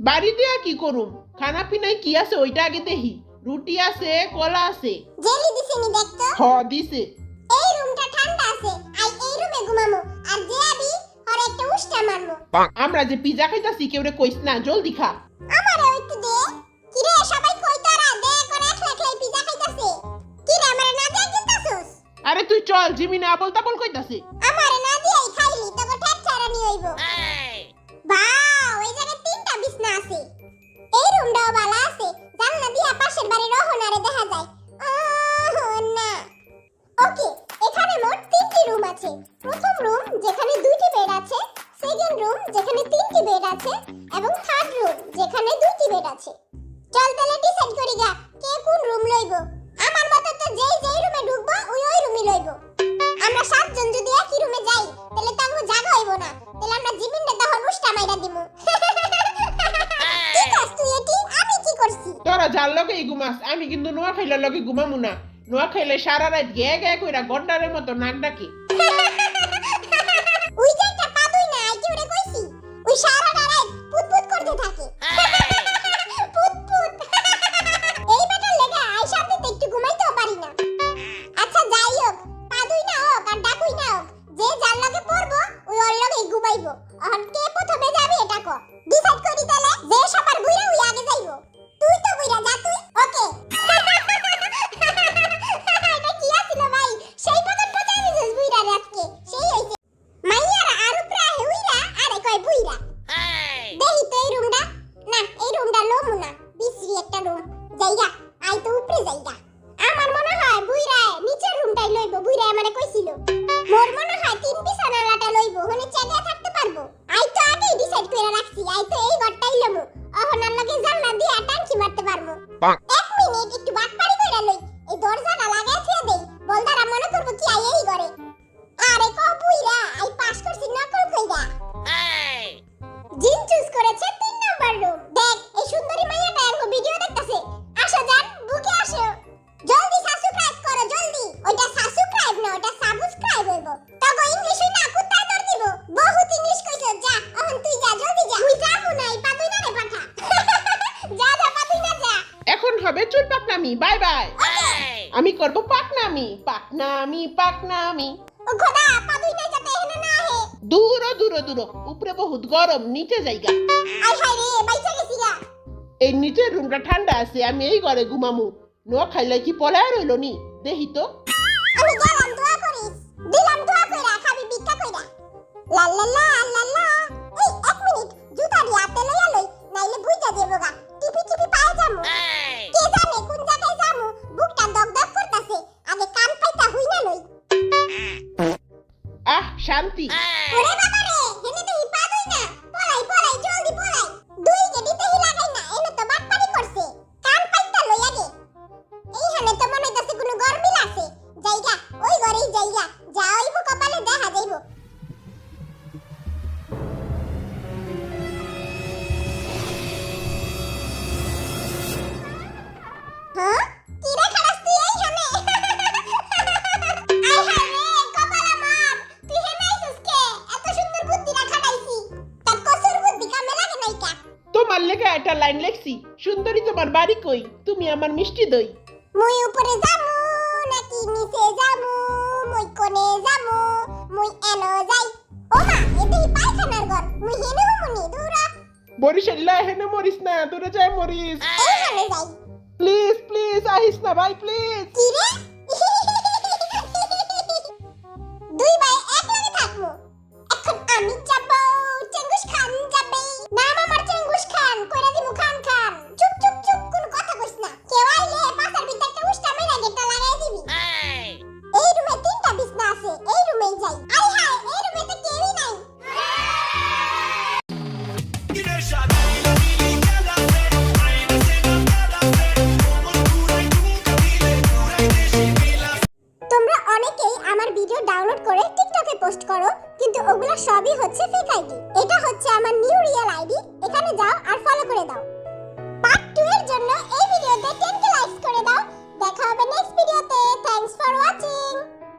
বাড়িতে আর কি করুম, খানা পিনায় কি আছে ওইটা আগে দেখি। রুটি আছে, কলা আছে। জেলি দিছেনি দেখতো? হ দিছে। এই রুমটা ঠান্ডা আছে, আই এই রুমে ঘুমামু। আর যে আবি আর একটা উষ্টা মারমু। আমরা যে পিজা খাইতাছি কেউরে কইস না, জলদি খা। আমারে একটু দে। কি রে সবাই কই তোরা দে করে একলা একলাই পিজা খাইতাছে। কি রে আমারে না দিয়ে কিনতাছস? আরে তুই চল, জিমিনা আবল তাবল কইতাছে। আমারে না দিয়েই খাইলি তবে ঠেক ছাড়ানি হইব। বাহ, ওই জায়গায় তিনটা বিছনা আছে। এই রুমটাও ভালো আছে, জানলা দিয়া পাশের বাড়ির রহনারে দেখা যায়। না ওকে, এখানে মোট তিনটি রুম আছে। প্রথম রুম যেখানে দুইটি বেড আছে, সেকেন্ড রুম যেখানে তিনটি বেড আছে, এবং থার্ড রুম যেখানে দুইটি বেড আছে। চল তাহলে ডিসাইড করি গা কে কোন রুম লইব। আমার মতে তো যেই রুমে ঢুকবো ওই রুমই লইব। আমরা সাতজন যদি একই রুমে যাই তাহলে তাঙ্গু জায়গা হইব না, তাহলে আমরা জিমিনটা তখন উষ্টা মাইরা দিমু। কি করছ তুই এটি? আমি কি করছি? তোরা যার লগে ঘুমাস, আমি কিন্তু নোয়া খাইলার লগে ঘুমামু না। নোয়া খাইলে সারা রাত গে গে কইরা গন্ডারের মতো নাক ডাকে। ওই যে একটা পাদুই না, আই কি ওরে কইছি? ওই সারা রাত পুতপুত করতে থাকে। পুতপুত। এই বেটার লেগে আই শান্তিতে একটু ঘুমাইতেও পারি না। আচ্ছা যাই হোক, পাদুই না হোক আর ডাকুই না হোক, যে যার লগে পড়বো ওই ওর লগেই ঘুমাইবো। এখন কে প্রথমে যাবে এটা কো। ডিসাইড করি তাহলে যে সবার বুইরা ওই আগে যাইবো। তুই তো বুইরা যা তুই। ওকে। এটা কি আছিল ভাই? সেই পতন পচাই দিছিস বুইরা আজকে। সেই হইছে। মাইয়ারা আরো প্রায় হইরা আরে কয় বুইরা। দেখি তো এই রুমটা। না, এই রুমটা লমু না। বিশ্রী একটা রুম। যাইগা, আই তো উপরে যাইগা। আমার মনে হয় বুইরায় নিচের রুমটাই লইব, বুইরায় আমারে কইছিল। মোর মনে হয় তিন বিছানালাটা লইব, হনে চেগে থাকতে পারবো। আই তো আগেই ডিসাইড কইরা রাখছি, আই তো এই ঘরটাই লমু। অহন আর লগে জানলা দিয়া টানকি মারতে পারবো। এক মিনিট একটু বাটপাড়ি কইরা লই। এই দরজাটা লাগাই থিয়া দেই, বলদারা মনে করব কি আই এই ঘরে। আরে ক বুইরা, আই পাস করছি নকল কইরা। জিন চুজ করেছে 3 নাম্বার রুম। দেখ এই সুন্দরী মাইয়াটা এঙ্গো ভিডিও দেখতাছে। আসো জান, বুকে আসো। জলদি সাবস্ক্রাইব করো জলদি। ওইটা সাবস্ক্রাইব না, ওটা সাবস্ক্রাইব হইবো। তগো ইংলিশ হই না কুত্তা দর দিব। বহুত ইংলিশ কইছো, যা এখন তুই যা জলদি যা। তুই যাবো না, এই পাতুই না রে পাঠা। যা যা পাতুই না যা। এখন হবে চুল পাকনামি, বাই বাই। আমি করব পাকনামি, পাকনামি, পাকনামি। ও খোদা, পাতুই না যাতে এখানে না আহে। দূর দূর দূর, উপরে বহুত গরম, নিচে যাইগা। আই হাই রে, বাইচা গেছি গা। এই নিচের রুমটা ঠান্ডা আছে, আমি এই ঘরে ঘুমামু। নোয়া খাইলে কি পলায় রইল নি, দেখি তো। আমি গেলাম, দোয়া করিস। দিলাম দোয়া কইরা, খাবি ভিক্ষা কইরা। লা লা লা লা লা। এই এক মিনিট, জুতা দিয়ে হাতে লইয়া লই, নাইলে বুইটা দেবো গা। টিপি টিপি পায়ে যামু। কে জানে কোন জায়গায় যামু, বুকটা দগ দগ করতাছে। আগে কান পাইতা হই না লই। আহ শান্তি। ওরে বাবা রে, হেনে তো ই পাদুই না। পলাই পলাই জলদি পলাই। দুই গেডিতে হি লাগাই না, এনে তো বাটপাড়ি করছে। কান পাইতা লই আগে। এই হানে তো মনে হইতাছে কোনো গরমি লাগছে। যাইগা, ওই ঘরেই যাইগা। যা হইবো কপালে দেখা যাইবো। হ্যাঁ? কি রে খারাস তুই এই হানে? আই হায় রে, কপাল আমার। তুই হেনে আইছিস কে? এত সুন্দর বুদ্ধি রাখা পাইছি। তার কসুর বুদ্ধি কামে লাগে নাই কা? তোমার লেখা একটা লাইন লেখছি, সুন্দরী তোমার বাড়ি কই, তুমি আমার মিষ্টি দই। মুই উপরে যামু নাকি নিচে যামু, মুই কোনে যামু, মুই এনো যাই। ও মা, এতে হি পায়খানার ঘর। মুই হেনে হুমুনি দূরা। বরিশাল্লা হেনে মরিস না, দূরে যায় মরিস। এই হানে যাই। প্লিজ প্লিজ আহিস না ভাই, প্লিজ। কি রে? দুই ভাই এক লগে থাকমু। এখন আমি যাব, চেঙ্গুস খান যাবে। নাম আমার চেঙ্গুস খান, কইরা দিমু খান খান। চুপ চুপ চুপ, কোনো কথা কইস না। কেউ আইলে পাছার ভিতর একটা উষ্টা মেরা গেটটা লাগাই দিবি। এই রুমে তিনটা বিছনা আছে, এই রুমেই যাই। আই হায়, এই রুমে তো কেউই নাই। তোমরা অনেকেই আমার ভিডিও ডাউনলোড করে টিকটকে পোস্ট করো, কিন্তু ওগুলা সবই হচ্ছে ফেক আইডি। এটা হচ্ছে আমার নিউ রিয়েল আইডি। এখানে যাও আর ফলো করে দাও।